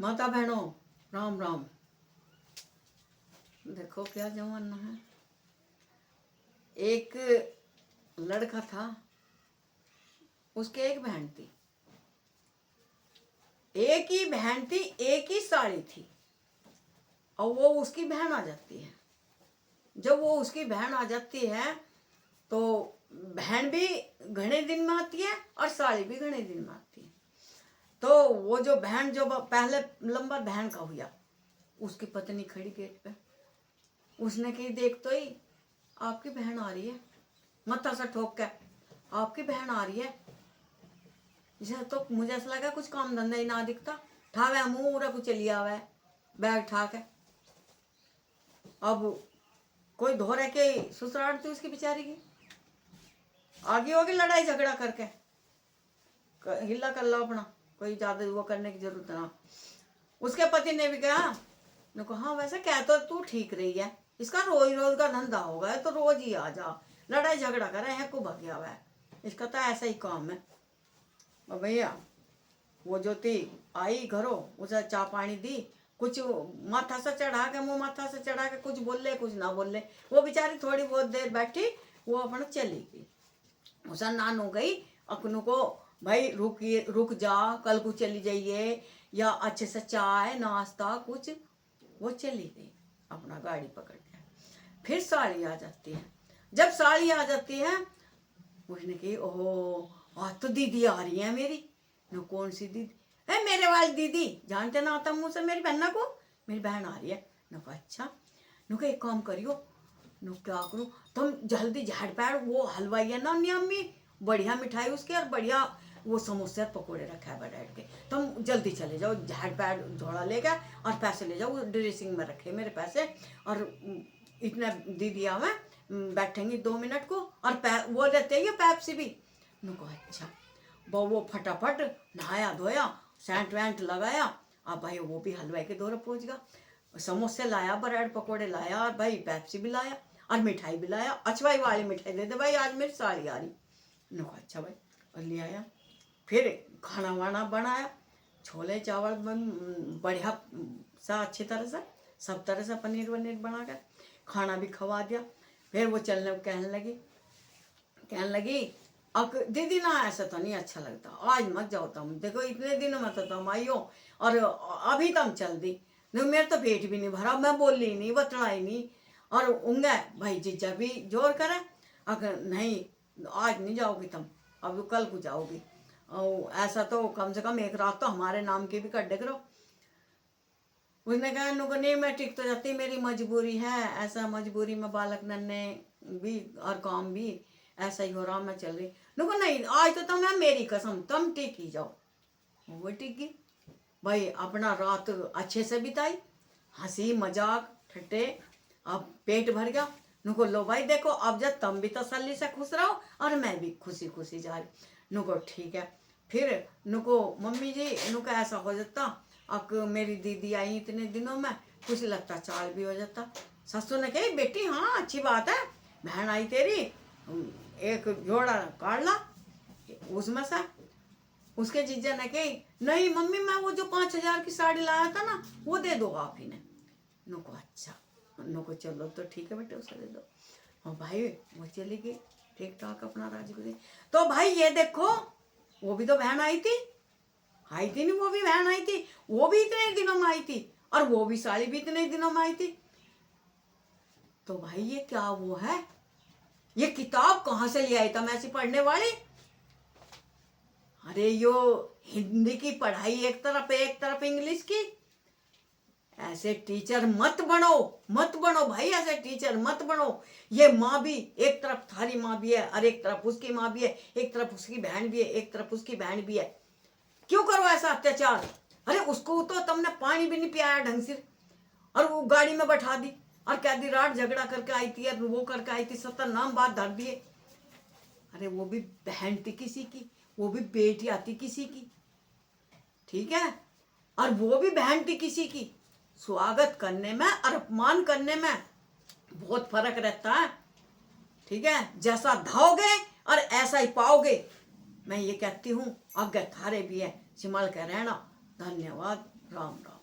माता बहनों राम राम। देखो क्या जमाना है। एक लड़का था, उसके एक बहन थी, एक ही बहन थी, एक ही साड़ी थी। और वो उसकी बहन आ जाती है। जब वो उसकी बहन आ जाती है तो बहन भी घने दिन में आती है और साड़ी भी घने दिन में आती है। तो वो जो बहन जो पहले लंबा बहन का हुआ, उसकी पत्नी खड़ी गेट पे, उसने कही देख तो ही आपकी बहन आ रही है, मत्था सा ठोक के आपकी बहन आ रही है। इसे तो मुझे ऐसा लगा कुछ काम धंधा ही ना दिखता, ठावे मुंह उरा कुछ चली आवे बैग ठा के। अब कोई धो रहे के ससुराल थी उसकी बेचारी की, आगे होगी लड़ाई झगड़ा करके, हिला कर लो अपना, कोई ज्यादा वो करने की जरूरत ना। उसके पति ने भी कहा, हाँ वैसे कह तो तू ठीक रही है, इसका रोज रोज का धंधा होगा तो रोज ही आ जा, लड़ाई झगड़ा करे है को भगिया हुआ है, इसका तो ऐसा ही काम है। और भैया वो जो थी आई घरों, उसे चाय पानी दी, कुछ माथा से चढ़ा के, मुँह माथा से चढ़ा के, कुछ बोल ले कुछ ना बोल ले। वो बेचारी थोड़ी बहुत देर बैठी, वो अपना चली गई। उसे नान हो गई अकनू को, भाई रुक जा, कल को चली जाइए, या अच्छे से चाय नाश्ता कुछ। वो चली गई अपना गाड़ी पकड़ के। फिर साड़ी आ जाती है। जब साड़ी आ जाती है, उसने कही ओह आज तो दीदी आ रही है मेरी। न कौन सी दीदी? है मेरे वाली दीदी, जानते ना आता मुँह से मेरी बहना को, मेरी बहन आ रही है। न कहा अच्छा। न कहा एक काम करियो, न क्या करूँ, तुम जल्दी झटपट वो हलवाई है ना अम्मी, बढ़िया मिठाई उसके और बढ़िया वो समोसे और पकौड़े रखा है ब्रेड के, तुम जल्दी चले जाओ, झटपट झोला लेकर और पैसे ले जाओ, ड्रेसिंग में रखे मेरे पैसे। और इतना दीदी आवे, बैठेंगी 2 मिनट को, और वो लेते ही पैप्सी भी। नुको अच्छा। वो फटाफट नहाया धोया, सेंट वेंट लगाया, अब भाई वो भी हलवाई के दौरे पहुंच गया। समोसे लाया, ब्रेड पकौड़े लाया, और भाई पैप्सी भी लाया और मिठाई भी लाया। अछवाई वाली मिठाई दे दे भाई, आज मेरी साड़ी आ रही। नुको अच्छा भाई, और ले आया। फिर खाना वाना बनाया, छोले चावल बढ़िया सा अच्छी तरह से, सब तरह से पनीर वनीर बना कर खाना भी खवा दिया। फिर वो चलने कहने लगी अब दीदी ना ऐसा तो नहीं अच्छा लगता, आज मत जाओ तुम, देखो इतने दिनों में तो तुम आई हो और अभी तुम चल दी, नहीं मेरा तो पेट भी नहीं भरा, मैं बोली नहीं बतलाई नहीं। और उंगे भाई जीजा भी जोर करे, अगर नहीं आज नहीं जाओगी तुम, अब तो कल को जाओगी, और ऐसा तो कम से कम एक रात तो हमारे नाम की भी कड्डे करो। उसने कहा नुको नहीं मैं टिक तो जाती, मेरी मजबूरी है, ऐसा मजबूरी में बालक नन्हे भी और काम भी ऐसा ही हो रहा, मैं चल रही। नुको नहीं आज तो तुम है मेरी कसम, तुम टिक ही जाओ। वो टिक गई भाई, अपना रात अच्छे से बिताई, हंसी मजाक ठट्टे, अब पेट भर गया। नुको लो भाई देखो अब जब तुम भी तसल्ली से खुश रहो और मैं भी खुशी खुशी जा रही। नुको ठीक है। फिर नुको मम्मी जी नुको ऐसा हो जाता, अब मेरी दीदी आई इतने दिनों में, कुछ लगता चाल भी हो जाता। ससुर ने कही बेटी हाँ अच्छी बात है, बहन आई तेरी, एक जोड़ा काट ला उसमें से। उसके जीजा ने कही नहीं मम्मी मैं वो जो 5,000 की साड़ी लाया था ना वो दे दो आप ही ने। नुको अच्छा, नुको चलो तो ठीक है बेटे उसे दे दो। हाँ भाई वो चली गई ठीक ठाक अपना राजगुरी। तो भाई ये देखो वो भी तो बहन आई थी नहीं, वो भी बहन आई थी, वो भी इतने दिनों में आई थी, और वो भी साड़ी भी इतने दिनों में आई थी। तो भाई ये क्या वो है, ये किताब कहाँ से ले आई था मैं ऐसी पढ़ने वाली? अरे यो हिंदी की पढ़ाई एक तरफ इंग्लिश की। ऐसे टीचर मत बनो भाई, ऐसे टीचर मत बनो। ये माँ भी एक तरफ थारी माँ भी है और एक तरफ उसकी माँ भी है, एक तरफ उसकी बहन भी है, एक तरफ उसकी बहन भी है। क्यों करो ऐसा अत्याचार? अरे उसको तो तुमने पानी भी नहीं पियाया ढंग से, और वो गाड़ी में बैठा दी और कह दी रात झगड़ा करके आई थी, वो करके आई थी, 70 नाम बात धर दिए। अरे वो भी बहन थी किसी की, वो भी बेटी आती किसी की, ठीक है, और वो भी बहन थी किसी की। स्वागत करने में और अपमान करने में बहुत फर्क रहता है, ठीक है। जैसा धाओगे और ऐसा ही पाओगे, मैं ये कहती हूँ। आगे थारे भी है, संभाल के रहना। धन्यवाद। राम राम।